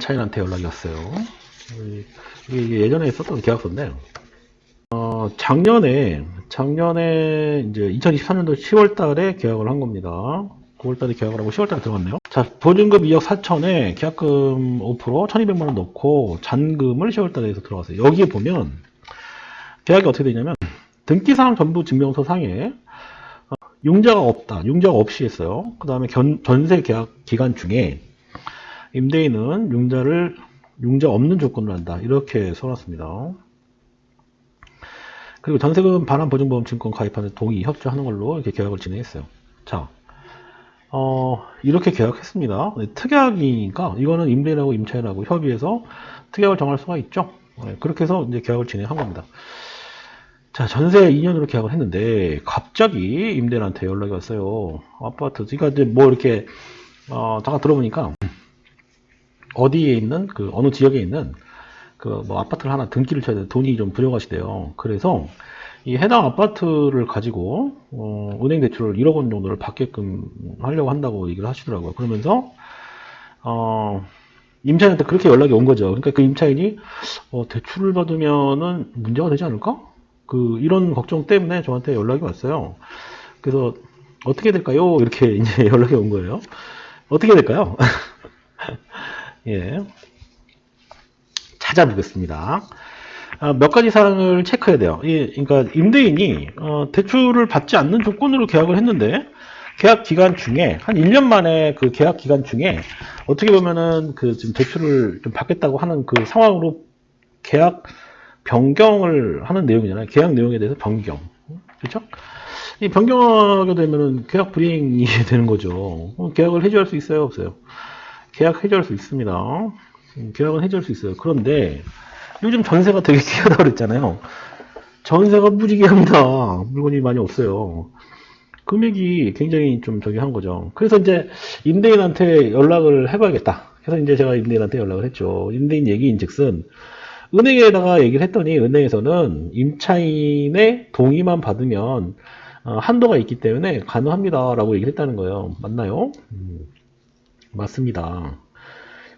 임차인한테 연락이 왔어요. 이게 예전에 있었던 계약서인데, 작년에 이제 2023년도 10월 달에 계약을 한 겁니다. 9월 달에 계약을 하고 10월 달에 들어갔네요. 자, 보증금 2억 4천에 계약금 5% 1200만 원 넣고 잔금을 10월 달에 해서 들어갔어요. 여기에 보면 계약이 어떻게 되냐면 등기사항 전부 증명서 상에 융자가 없다. 융자가 없이 했어요. 그 다음에 전세 계약 기간 중에 임대인은 융자 없는 조건을 한다. 이렇게 써놨습니다. 그리고 전세금 반환 보증보험 증권 가입하는 동의 협조하는 걸로 이렇게 계약을 진행했어요. 자, 이렇게 계약했습니다. 특약이니까 이거는 임대인하고 임차인하고 협의해서 특약을 정할 수가 있죠. 그렇게 해서 이제 계약을 진행한 겁니다. 자, 전세 2년으로 계약을 했는데 갑자기 임대인한테 연락이 왔어요. 아파트, 그러니까 이제 뭐 이렇게 잠깐 들어보니까 어디에 있는 어느 지역에 있는 뭐 아파트를 하나 등기를 쳐야 돼. 돈이 좀 부족하시대요. 그래서 이 해당 아파트를 가지고 은행 대출을 1억 원 정도를 받게끔 하려고 한다고 얘기를 하시더라고요. 그러면서 임차인한테 그렇게 연락이 온 거죠. 그러니까 그 임차인이 대출을 받으면은 문제가 되지 않을까? 이런 걱정 때문에 저한테 연락이 왔어요. 그래서 어떻게 될까요? 이렇게 이제 연락이 온 거예요. 어떻게 될까요? 예. 찾아보겠습니다. 몇 가지 사항을 체크해야 돼요. 그러니까 임대인이 대출을 받지 않는 조건으로 계약을 했는데 계약 기간 중에 한 1년 만에 그 계약 기간 중에 어떻게 보면은 지금 대출을 좀 받겠다고 하는 그 상황으로 계약 변경을 하는 내용이잖아요. 계약 내용에 대해서 변경. 그렇죠? 이 변경하게 되면은 계약 불이행이 되는 거죠. 계약을 해지할 수 있어요, 없어요? 계약 해지할 수 있습니다. 계약은 해지할 수 있어요. 그런데 요즘 전세가 되게 귀하다고 그랬잖아요. 전세가 무지개합니다. 물건이 많이 없어요. 금액이 굉장히 좀 한 거죠. 그래서 이제 임대인한테 연락을 해봐야겠다. 그래서 이제 제가 임대인한테 연락을 했죠. 임대인 얘기인 즉슨 은행에다가 얘기를 했더니 은행에서는 임차인의 동의만 받으면 한도가 있기 때문에 가능합니다. 라고 얘기를 했다는 거예요. 맞나요? 맞습니다.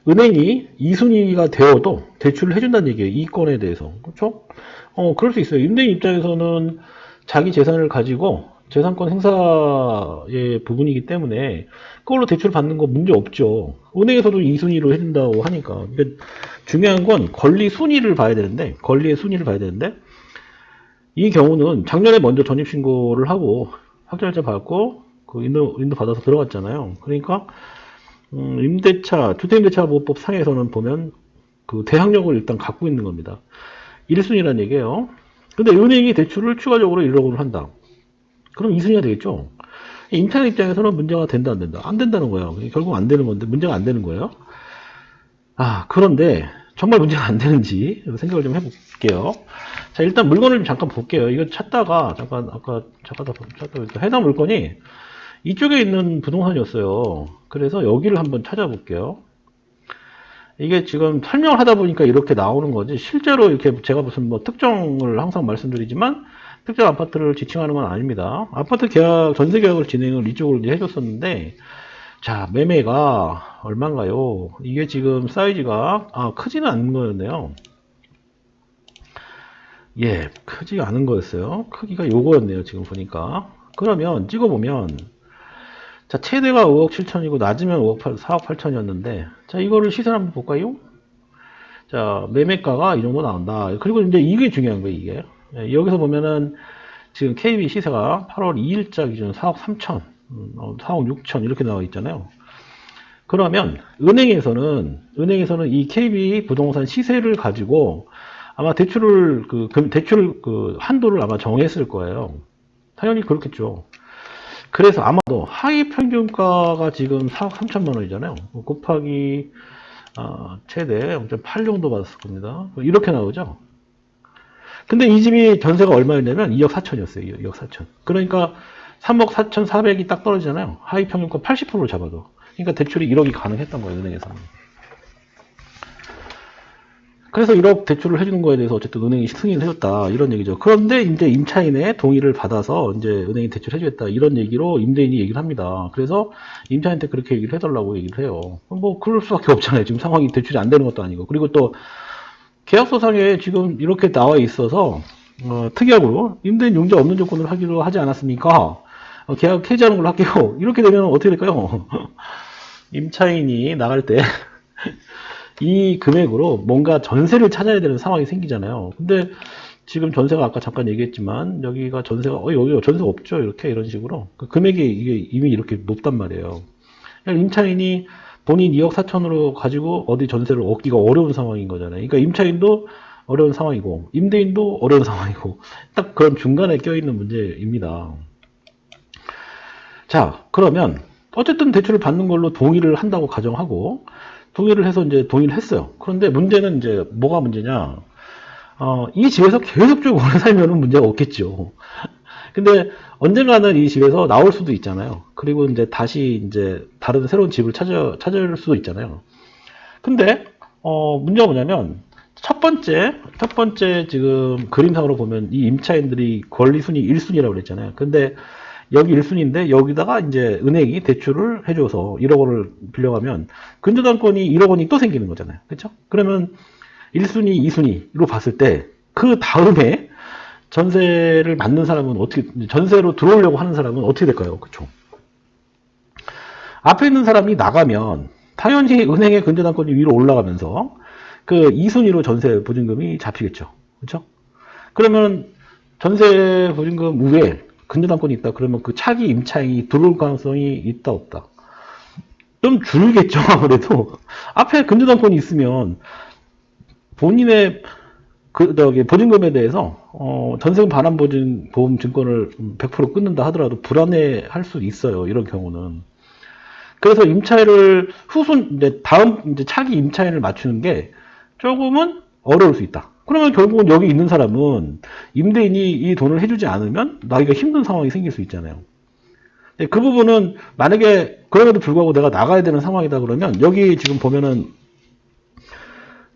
은행이 2순위가 되어도 대출을 해준다는 얘기예요. 이 건에 대해서. 그렇죠? 그럴 수 있어요. 임대인 입장에서는 자기 재산을 가지고 재산권 행사의 부분이기 때문에 그걸로 대출 받는 거 문제 없죠. 은행에서도 2순위로 해준다고 하니까. 그러니까 중요한 건 권리 순위를 봐야 되는데, 권리의 순위를 봐야 되는데, 이 경우는 작년에 먼저 전입신고를 하고 확정일자 받고 인도 받아서 들어갔잖아요. 그러니까 주택임대차보호법 상에서는 보면 대항력을 일단 갖고 있는 겁니다. 1순위라는 얘기예요. 근데 은행이 대출을 추가적으로 1억 원을 한다. 그럼 2순위가 되겠죠. 임차인 입장에서는 문제가 된다, 안 된다? 안 된다는 거예요. 결국 안 되는 건데, 문제가 안 되는 거예요. 그런데 정말 문제가 안 되는지 생각을 좀 해볼게요. 자, 일단 물건을 좀 잠깐 볼게요. 이거 찾다가 아까 해당 물건이 이쪽에 있는 부동산이었어요. 그래서 여기를 한번 찾아볼게요. 이게 지금 설명을 하다 보니까 이렇게 나오는 거지, 실제로 이렇게 제가 무슨 특정을 항상 말씀드리지만 특정 아파트를 지칭하는 건 아닙니다. 아파트 계약, 전세 계약을 진행을 이쪽으로 이제 해줬었는데, 자, 매매가 얼마인가요? 이게 지금 사이즈가 크지는 않은 거였네요. 예, 크지가 않은 거였어요. 크기가 요거였네요. 지금 보니까. 그러면 찍어보면, 자, 최대가 5억 7천이고 낮으면 4억 8천이었는데, 자, 이거를 시세를 한번 볼까요? 자, 매매가가 이 정도 나온다. 그리고 이제 이게 중요한 거예요, 이게. 여기서 보면은 지금 KB 시세가 8월 2일자 기준 4억 3천, 4억 6천 이렇게 나와 있잖아요. 그러면 은행에서는 이 KB 부동산 시세를 가지고 아마 대출 한도를 아마 정했을 거예요. 당연히 그렇겠죠. 그래서 아마도 하위 평균가가 지금 4억 3천만 원이잖아요. 곱하기 최대 0.8 정도 받았을 겁니다. 이렇게 나오죠. 근데 이 집이 전세가 얼마였냐면 2억 4천이었어요. 2억 4천. 그러니까 3억 4천 4백이 딱 떨어지잖아요. 하위 평균가 80%를 잡아도. 그러니까 대출이 1억이 가능했던 거예요, 은행에서는. 그래서 1억 대출을 해주는 거에 대해서 어쨌든 은행이 승인을 해줬다 이런 얘기죠. 그런데 이제 임차인의 동의를 받아서 이제 은행이 대출해주겠다 이런 얘기로 임대인이 얘기를 합니다. 그래서 임차인한테 그렇게 얘기를 해달라고 얘기를 해요. 뭐 그럴 수밖에 없잖아요. 지금 상황이 대출이 안 되는 것도 아니고. 그리고 또 계약서상에 지금 이렇게 나와 있어서 특약으로 임대인 용자 없는 조건을 하기로 하지 않았습니까? 계약 해지하는 걸로 할게요. 이렇게 되면 어떻게 될까요? 임차인이 나갈 때 이 금액으로 뭔가 전세를 찾아야 되는 상황이 생기잖아요. 근데 지금 전세가 아까 잠깐 얘기했지만 여기가 전세가 여기가 전세가 없죠. 이렇게 이런 식으로 그 금액이 이게 이미 이렇게 높단 말이에요. 임차인이 본인 2억 4천으로 가지고 어디 전세를 얻기가 어려운 상황인 거잖아요. 그러니까 임차인도 어려운 상황이고 임대인도 어려운 상황이고 딱 그런 중간에 껴있는 문제입니다. 자, 그러면 어쨌든 대출을 받는 걸로 동의를 한다고 가정하고 동의를 해서 이제 동의를 했어요. 그런데 문제는 이제 뭐가 문제냐? 이 집에서 계속적으로 오래 살면은 문제가 없겠죠. 근데 언젠가는 이 집에서 나올 수도 있잖아요. 그리고 이제 다시 이제 다른 새로운 집을 찾을 수도 있잖아요. 근데 문제가 뭐냐면 첫 번째 지금 그림상으로 보면 이 임차인들이 권리 순위 1순위라고 그랬잖아요. 근데 여기 1순위인데 여기다가 이제 은행이 대출을 해줘서 1억 원을 빌려가면 근저당권이 1억 원이 또 생기는 거잖아요. 그렇죠? 그러면 1순위, 2순위로 봤을 때 그 다음에 전세를 받는 사람은 어떻게, 전세로 들어오려고 하는 사람은 어떻게 될까요? 그쵸? 앞에 있는 사람이 나가면 당연히 은행의 근저당권이 위로 올라가면서 그 2순위로 전세 보증금이 잡히겠죠. 그쵸? 그러면 전세 보증금 위에 근저당권이 있다. 그러면 그 차기 임차인이 들어올 가능성이 있다, 없다? 좀 줄겠죠, 아무래도. 앞에 근저당권이 있으면 본인의 보증금에 대해서 전세금 반환 보험 증권을 100% 끊는다 하더라도 불안해 할 수 있어요. 이런 경우는. 그래서 임차인을 이제 다음 이제 차기 임차인을 맞추는 게 조금은 어려울 수 있다. 그러면 결국은 여기 있는 사람은 임대인이 이 돈을 해주지 않으면 나기가 힘든 상황이 생길 수 있잖아요. 그 부분은 만약에 그럼에도 불구하고 내가 나가야 되는 상황이다 그러면 여기 지금 보면은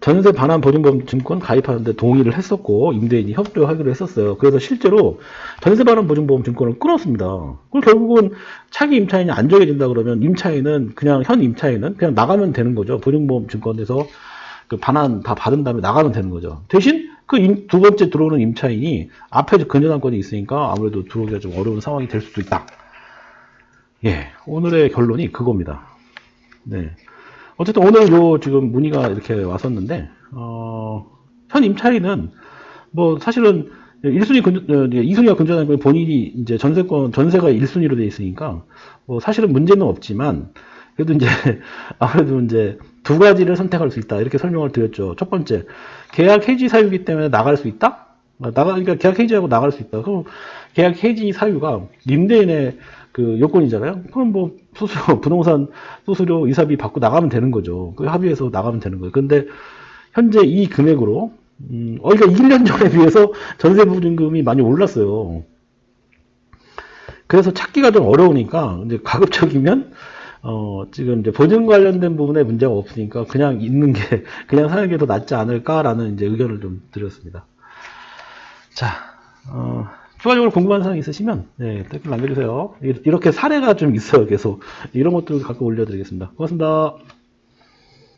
전세 반환 보증보험 증권 가입하는데 동의를 했었고 임대인이 협조하기로 했었어요. 그래서 실제로 전세 반환 보증보험 증권을 끊었습니다. 그리고 결국은 차기 임차인이 안 정해진다 그러면 임차인은 그냥 현 임차인은 그냥 나가면 되는 거죠. 보증보험 증권에서 그 반환 다 받은 다음에 나가면 되는 거죠. 대신 그 두 번째 들어오는 임차인이 앞에 근저당권이 있으니까 아무래도 들어오기가 좀 어려운 상황이 될 수도 있다. 예, 오늘의 결론이 그겁니다. 네. 어쨌든 오늘 지금 문의가 이렇게 왔었는데, 현 임차인은 뭐 사실은 2순위가 근저당권 본인이 이제 전세가 1순위로 되어 있으니까 뭐 사실은 문제는 없지만 그래도 이제 아무래도 이제 두 가지를 선택할 수 있다. 이렇게 설명을 드렸죠. 첫 번째, 계약 해지 사유이기 때문에 나갈 수 있다? 그러니까 계약 해지하고 나갈 수 있다. 그럼 계약 해지 사유가 임대인의 그 요건이잖아요. 그럼 뭐 수수료, 부동산 수수료 이사비 받고 나가면 되는 거죠. 그 합의해서 나가면 되는 거예요. 근데 현재 이 금액으로 그러니까 1년 전에 비해서 전세 보증금이 많이 올랐어요. 그래서 찾기가 좀 어려우니까 이제 가급적이면 지금 이제 보증 관련된 부분에 문제가 없으니까 그냥 있는 게 그냥 사는 게 더 낫지 않을까라는 이제 의견을 좀 드렸습니다. 자, 추가적으로 궁금한 사항 있으시면 네, 댓글 남겨주세요. 이렇게 사례가 좀 있어요. 계속 이런 것도 가끔 올려드리겠습니다. 고맙습니다.